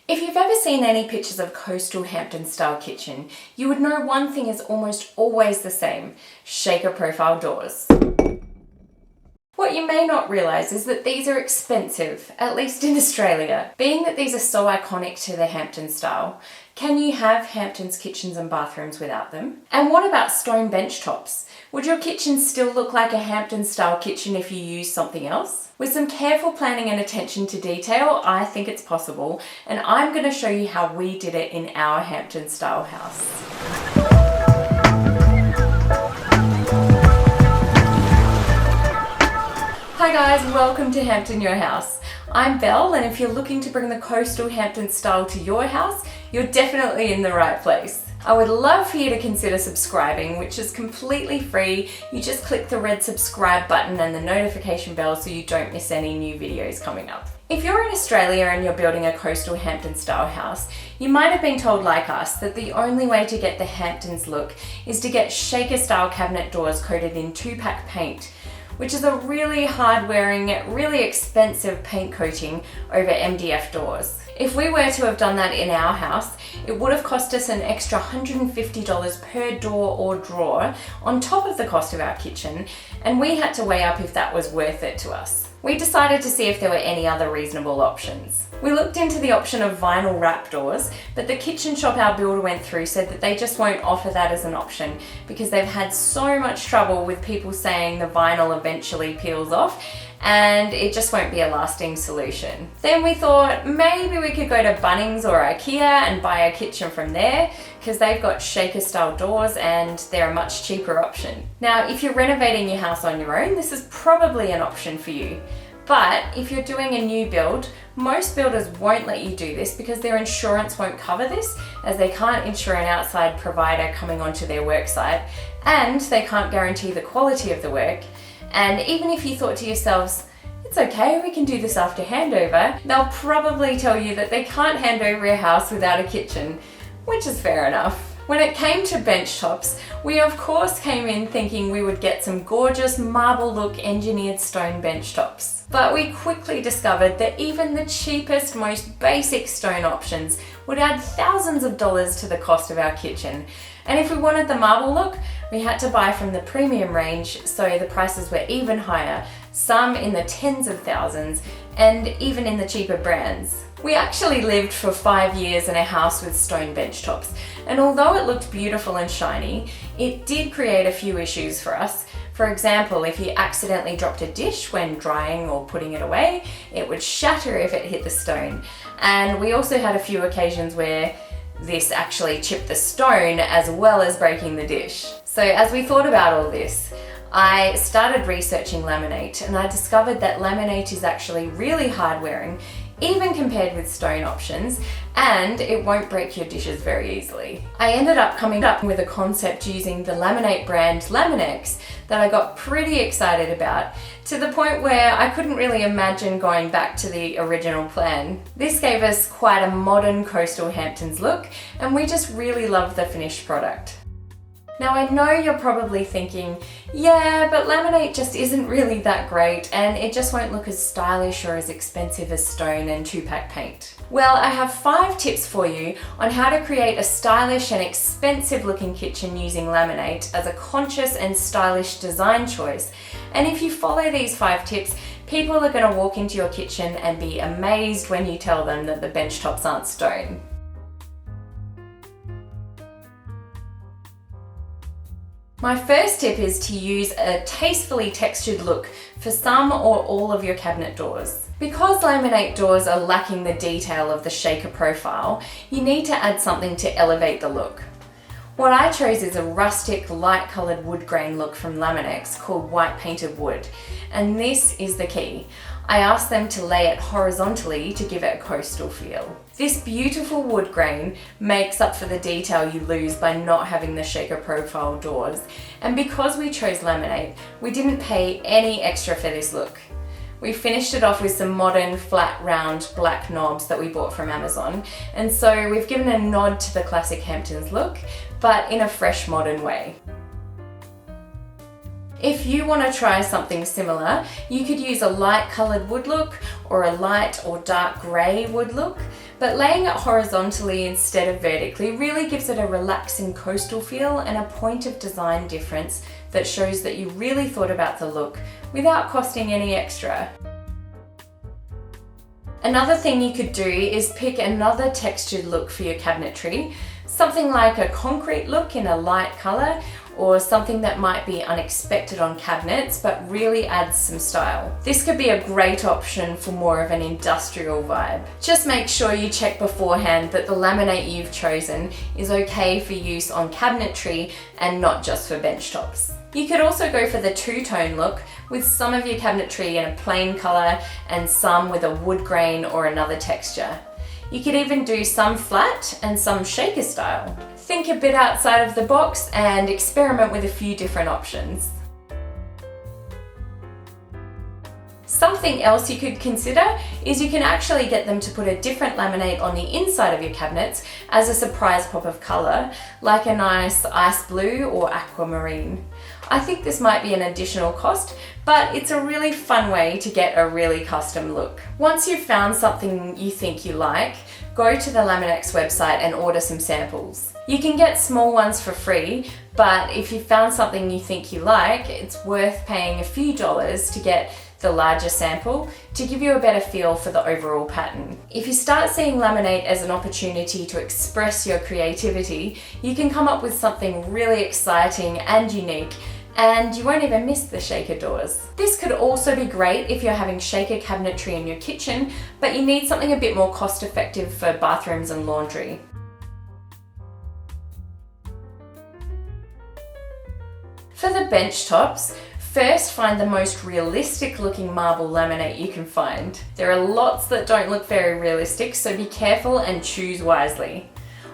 If you've ever seen any pictures of coastal Hampton style kitchen, you would know one thing is almost always the same: shaker profile doors. What you may not realise is that these are expensive, at least in Australia. Being that these are so iconic to the Hampton style, can you have Hampton's kitchens and bathrooms without them? And what about stone bench tops? Would your kitchen still look like a Hampton style kitchen if you used something else? With some careful planning and attention to detail, I think it's possible, and I'm going to show you how we did it in our Hampton style house. Hi guys, welcome to Hampton Your House. I'm Belle, and if you're looking to bring the coastal Hampton style to your house, you're definitely in the right place. I would love for you to consider subscribing, which is completely free. You just click the red subscribe button and the notification bell so you don't miss any new videos coming up. If you're in Australia and you're building a coastal Hampton style house, you might have been told, like us, that the only way to get the Hamptons look is to get shaker style cabinet doors coated in Two-Pac paint, which is a really hard-wearing, really expensive paint coating over MDF doors. If we were to have done that in our house, it would have cost us an extra $150 per door or drawer on top of the cost of our kitchen, and we had to weigh up if that was worth it to us. We decided to see if there were any other reasonable options. We looked into the option of vinyl wrap doors, but the kitchen shop our builder went through said that they just won't offer that as an option because they've had so much trouble with people saying the vinyl eventually peels off and it just won't be a lasting solution. Then we thought maybe we could go to Bunnings or IKEA and buy a kitchen from there because they've got shaker style doors and they're a much cheaper option. Now, if you're renovating your house on your own, this is probably an option for you. But if you're doing a new build, most builders won't let you do this because their insurance won't cover this, as they can't insure an outside provider coming onto their work site, and they can't guarantee the quality of the work. And even if you thought to yourselves, it's okay, we can do this after handover, they'll probably tell you that they can't hand over your house without a kitchen, which is fair enough. When it came to bench tops, we of course came in thinking we would get some gorgeous marble look engineered stone bench tops. But we quickly discovered that even the cheapest, most basic stone options would add thousands of dollars to the cost of our kitchen. And if we wanted the marble look, we had to buy from the premium range, so the prices were even higher, some in the tens of thousands, and even in the cheaper brands. We actually lived for 5 years in a house with stone bench tops, and although it looked beautiful and shiny, it did create a few issues for us. For example, if you accidentally dropped a dish when drying or putting it away, it would shatter if it hit the stone. And we also had a few occasions where this actually chipped the stone as well as breaking the dish. So as we thought about all this, I started researching laminate, and I discovered that laminate is actually really hard wearing, even compared with stone options, and it won't break your dishes very easily. I ended up coming up with a concept using the laminate brand Laminex that I got pretty excited about, to the point where I couldn't really imagine going back to the original plan. This gave us quite a modern coastal Hamptons look, and we just really loved the finished product. Now, I know you're probably thinking, yeah, but laminate just isn't really that great and it just won't look as stylish or as expensive as stone and Two-Pac paint. Well, I have 5 tips for you on how to create a stylish and expensive looking kitchen using laminate as a conscious and stylish design choice. And if you follow these 5 tips, people are going to walk into your kitchen and be amazed when you tell them that the bench tops aren't stone. My first tip is to use a tastefully textured look for some or all of your cabinet doors. Because laminate doors are lacking the detail of the shaker profile, you need to add something to elevate the look. What I chose is a rustic, light-coloured wood grain look from Laminex called White Painted Wood, and this is the key. I asked them to lay it horizontally to give it a coastal feel. This beautiful wood grain makes up for the detail you lose by not having the shaker profile doors, and because we chose laminate, we didn't pay any extra for this look. We finished it off with some modern, flat, round, black knobs that we bought from Amazon, and so we've given a nod to the classic Hamptons look, but in a fresh, modern way. If you want to try something similar, you could use a light coloured wood look or a light or dark grey wood look, but laying it horizontally instead of vertically really gives it a relaxing coastal feel and a point of design difference that shows that you really thought about the look without costing any extra. Another thing you could do is pick another textured look for your cabinetry, something like a concrete look in a light colour, or something that might be unexpected on cabinets but really adds some style. This could be a great option for more of an industrial vibe. Just make sure you check beforehand that the laminate you've chosen is okay for use on cabinetry and not just for bench tops. You could also go for the two-tone look with some of your cabinetry in a plain colour and some with a wood grain or another texture. You could even do some flat and some shaker style. Think a bit outside of the box and experiment with a few different options. Something else you could consider is you can actually get them to put a different laminate on the inside of your cabinets as a surprise pop of colour, like a nice ice blue or aquamarine. I think this might be an additional cost, but it's a really fun way to get a really custom look. Once you've found something you think you like, go to the Laminex website and order some samples. You can get small ones for free, but if you found something you think you like, it's worth paying a few dollars to get the larger sample to give you a better feel for the overall pattern. If you start seeing laminate as an opportunity to express your creativity, you can come up with something really exciting and unique, and you won't even miss the shaker doors. This could also be great if you're having shaker cabinetry in your kitchen, but you need something a bit more cost effective for bathrooms and laundry. For the bench tops, first find the most realistic looking marble laminate you can find. There are lots that don't look very realistic, so be careful and choose wisely.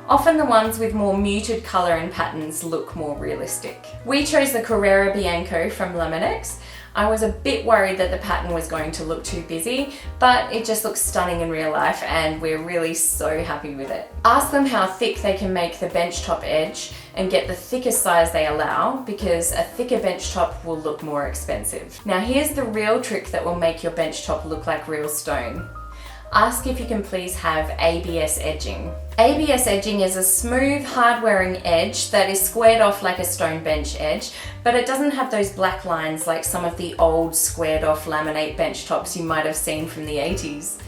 Often the ones with more muted colour and patterns look more realistic. We chose the Carrera Bianco from Laminex. I was a bit worried that the pattern was going to look too busy, but it just looks stunning in real life and we're really so happy with it. Ask them how thick they can make the bench top edge and get the thickest size they allow, because a thicker bench top will look more expensive. Now here's the real trick that will make your bench top look like real stone. Ask if you can please have ABS edging. ABS edging is a smooth, hard-wearing edge that is squared off like a stone bench edge, but it doesn't have those black lines like some of the old squared off laminate bench tops you might have seen from the 80s.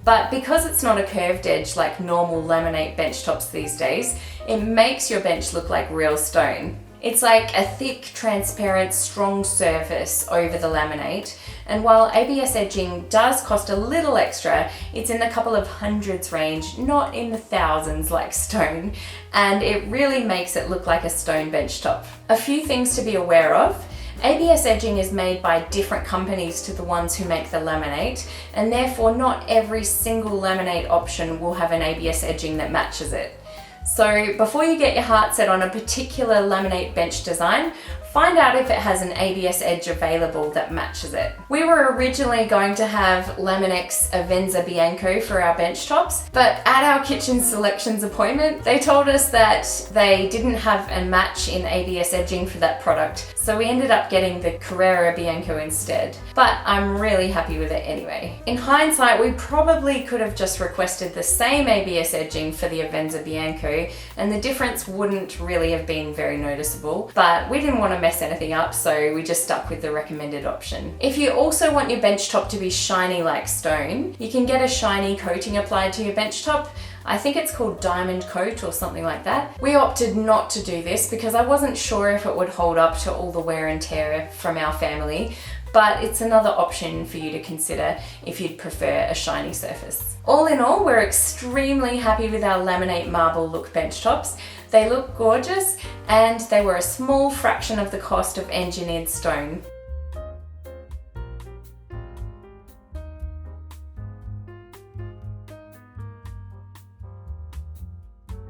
But because it's not a curved edge like normal laminate bench tops these days, it makes your bench look like real stone. It's like a thick, transparent, strong surface over the laminate, and while ABS edging does cost a little extra, it's in the couple of hundreds range, not in the thousands like stone, and it really makes it look like a stone bench top. A few things to be aware of. ABS edging is made by different companies to the ones who make the laminate, and therefore not every single laminate option will have an ABS edging that matches it. So before you get your heart set on a particular laminate bench design, find out if it has an ABS edge available that matches it. We were originally going to have Laminex Avenza Bianco for our bench tops, but at our kitchen selections appointment, they told us that they didn't have a match in ABS edging for that product, so we ended up getting the Carrera Bianco instead. But I'm really happy with it anyway. In hindsight, we probably could have just requested the same ABS edging for the Avenza Bianco, and the difference wouldn't really have been very noticeable, but we didn't want to mess anything up, so we just stuck with the recommended option. If you also want your bench top to be shiny like stone, you can get a shiny coating applied to your bench top. I think it's called diamond coat or something like that. We opted not to do this because I wasn't sure if it would hold up to all the wear and tear from our family, but it's another option for you to consider if you'd prefer a shiny surface. All in all, we're extremely happy with our laminate marble look bench tops. They look gorgeous and they were a small fraction of the cost of engineered stone.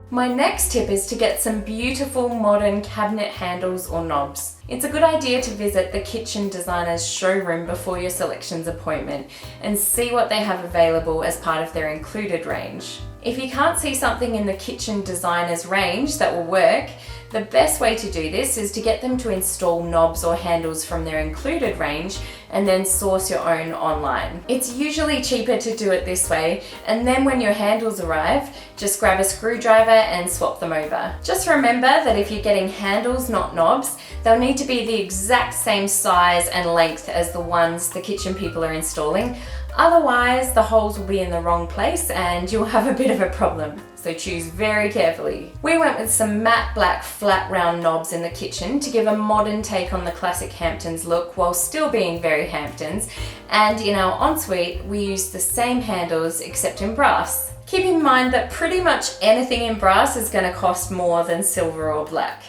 My next tip is to get some beautiful modern cabinet handles or knobs. It's a good idea to visit the kitchen designer's showroom before your selections appointment and see what they have available as part of their included range. If you can't see something in the kitchen designer's range that will work, The best way to do this is to get them to install knobs or handles from their included range and then source your own online. It's usually cheaper to do it this way, and then when your handles arrive, just grab a screwdriver and swap them over. Just remember that if you're getting handles, not knobs, they'll need to be the exact same size and length as the ones the kitchen people are installing. Otherwise, the holes will be in the wrong place and you'll have a bit of a problem. So choose very carefully. We went with some matte black flat round knobs in the kitchen to give a modern take on the classic Hamptons look while still being very Hamptons. And in our ensuite, we used the same handles except in brass. Keep in mind that pretty much anything in brass is going to cost more than silver or black.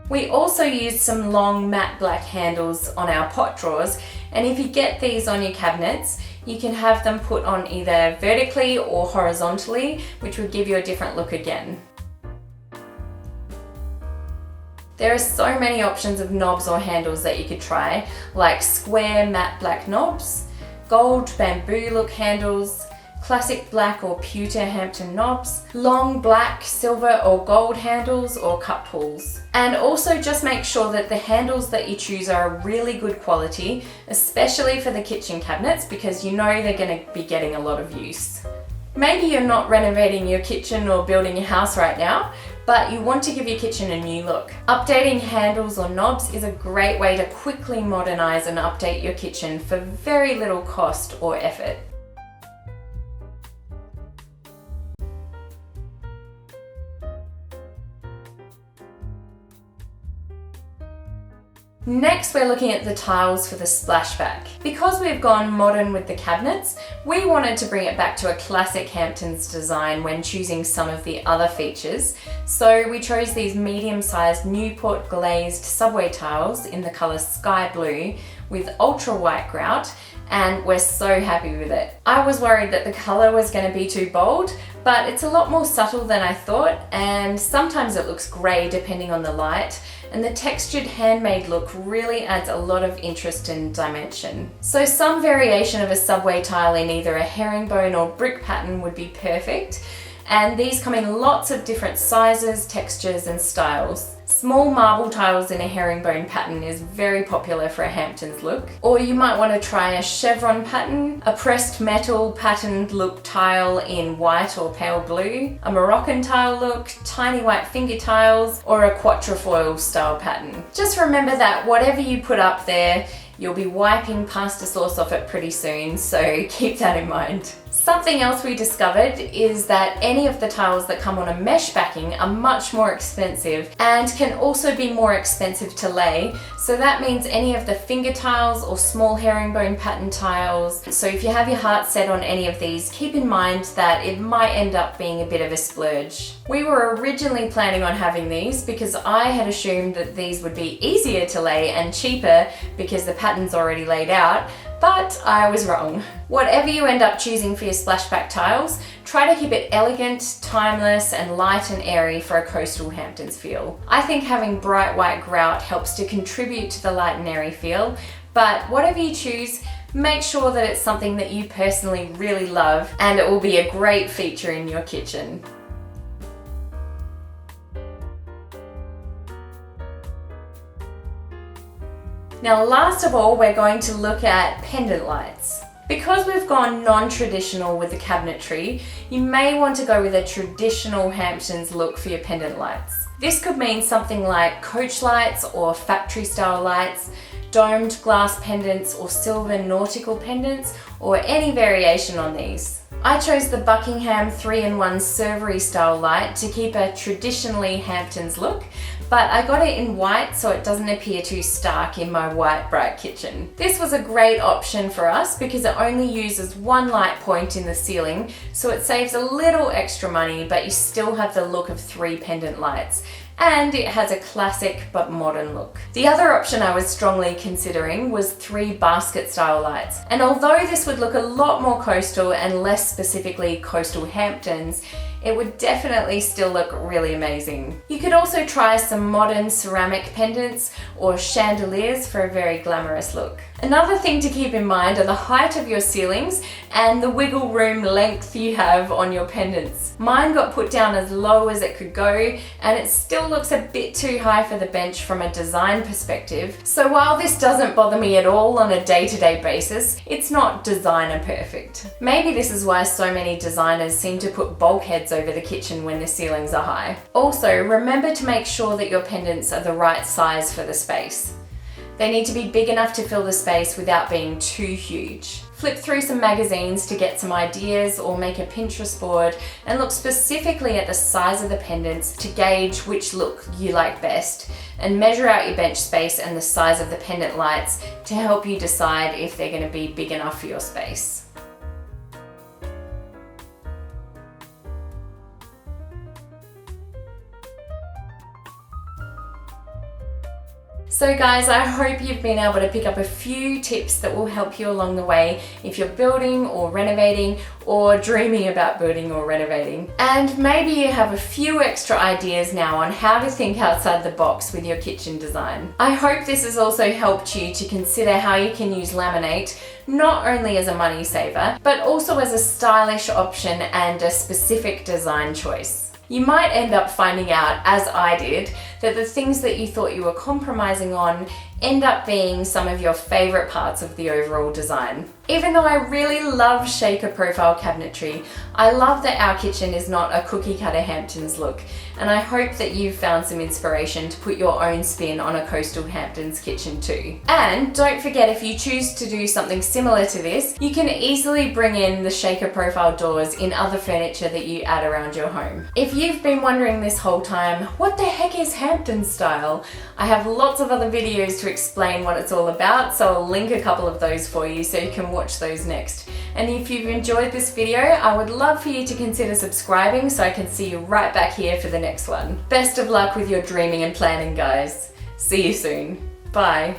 We also used some long matte black handles on our pot drawers, and if you get these on your cabinets, you can have them put on either vertically or horizontally, which would give you a different look again. There are so many options of knobs or handles that you could try, like square matte black knobs, gold bamboo look handles, classic black or pewter Hampton knobs, long black, silver or gold handles or cup pulls. And also just make sure that the handles that you choose are really good quality, especially for the kitchen cabinets, because you know they're going to be getting a lot of use. Maybe you're not renovating your kitchen or building your house right now, but you want to give your kitchen a new look. Updating handles or knobs is a great way to quickly modernize and update your kitchen for very little cost or effort. Next, we're looking at the tiles for the splashback. Because we've gone modern with the cabinets, we wanted to bring it back to a classic Hamptons design when choosing some of the other features. So we chose these medium-sized Newport glazed subway tiles in the colour sky blue with ultra white grout, and we're so happy with it. I was worried that the colour was going to be too bold, but it's a lot more subtle than I thought, and sometimes it looks grey depending on the light, and the textured handmade look really adds a lot of interest and dimension. So some variation of a subway tile in either a herringbone or brick pattern would be perfect, and these come in lots of different sizes, textures and styles. Small marble tiles in a herringbone pattern is very popular for a Hamptons look. Or you might want to try a chevron pattern, a pressed metal patterned look tile in white or pale blue, a Moroccan tile look, tiny white finger tiles, or a quatrefoil style pattern. Just remember that whatever you put up there, you'll be wiping pasta sauce off it pretty soon, so keep that in mind. Something else we discovered is that any of the tiles that come on a mesh backing are much more expensive and can also be more expensive to lay. So that means any of the finger tiles or small herringbone pattern tiles. So if you have your heart set on any of these, keep in mind that it might end up being a bit of a splurge. We were originally planning on having these because I had assumed that these would be easier to lay and cheaper because the pattern's already laid out. But I was wrong. Whatever you end up choosing for your splashback tiles, try to keep it elegant, timeless, and light and airy for a coastal Hamptons feel. I think having bright white grout helps to contribute to the light and airy feel, but whatever you choose, make sure that it's something that you personally really love, and it will be a great feature in your kitchen. Now, last of all, we're going to look at pendant lights. Because we've gone non-traditional with the cabinetry, you may want to go with a traditional Hamptons look for your pendant lights. This could mean something like coach lights or factory style lights, domed glass pendants or silver nautical pendants, or any variation on these. I chose the Buckingham 3-in-1 servery style light to keep a traditionally Hamptons look, but I got it in white so it doesn't appear too stark in my white bright kitchen. This was a great option for us because it only uses one light point in the ceiling, so it saves a little extra money, but you still have the look of 3 pendant lights. And it has a classic but modern look. The other option I was strongly considering was 3 basket style lights. And although this would look a lot more coastal and less specifically coastal Hamptons, it would definitely still look really amazing. You could also try some modern ceramic pendants or chandeliers for a very glamorous look. Another thing to keep in mind are the height of your ceilings and the wiggle room length you have on your pendants. Mine got put down as low as it could go, and it still looks a bit too high for the bench from a design perspective. So while this doesn't bother me at all on a day-to-day basis, it's not designer perfect. Maybe this is why so many designers seem to put bulkheads over the kitchen when the ceilings are high. Also, remember to make sure that your pendants are the right size for the space. They need to be big enough to fill the space without being too huge. Flip through some magazines to get some ideas, or make a Pinterest board and look specifically at the size of the pendants to gauge which look you like best, and measure out your bench space and the size of the pendant lights to help you decide if they're going to be big enough for your space. So guys, I hope you've been able to pick up a few tips that will help you along the way if you're building or renovating, or dreaming about building or renovating. And maybe you have a few extra ideas now on how to think outside the box with your kitchen design. I hope this has also helped you to consider how you can use laminate not only as a money saver, but also as a stylish option and a specific design choice. You might end up finding out, as I did, that the things that you thought you were compromising on end up being some of your favorite parts of the overall design. Even though I really love shaker profile cabinetry, I love that our kitchen is not a cookie cutter Hamptons look, and I hope that you've found some inspiration to put your own spin on a coastal Hamptons kitchen too. And don't forget, if you choose to do something similar to this, you can easily bring in the shaker profile doors in other furniture that you add around your home. If you've been wondering this whole time, what the heck is Hampton style? I have lots of other videos to explain what it's all about, so I'll link a couple of those for you so you can watch those next. And if you've enjoyed this video, I would love for you to consider subscribing so I can see you right back here for the next one. Best of luck with your dreaming and planning, guys. See you soon. Bye.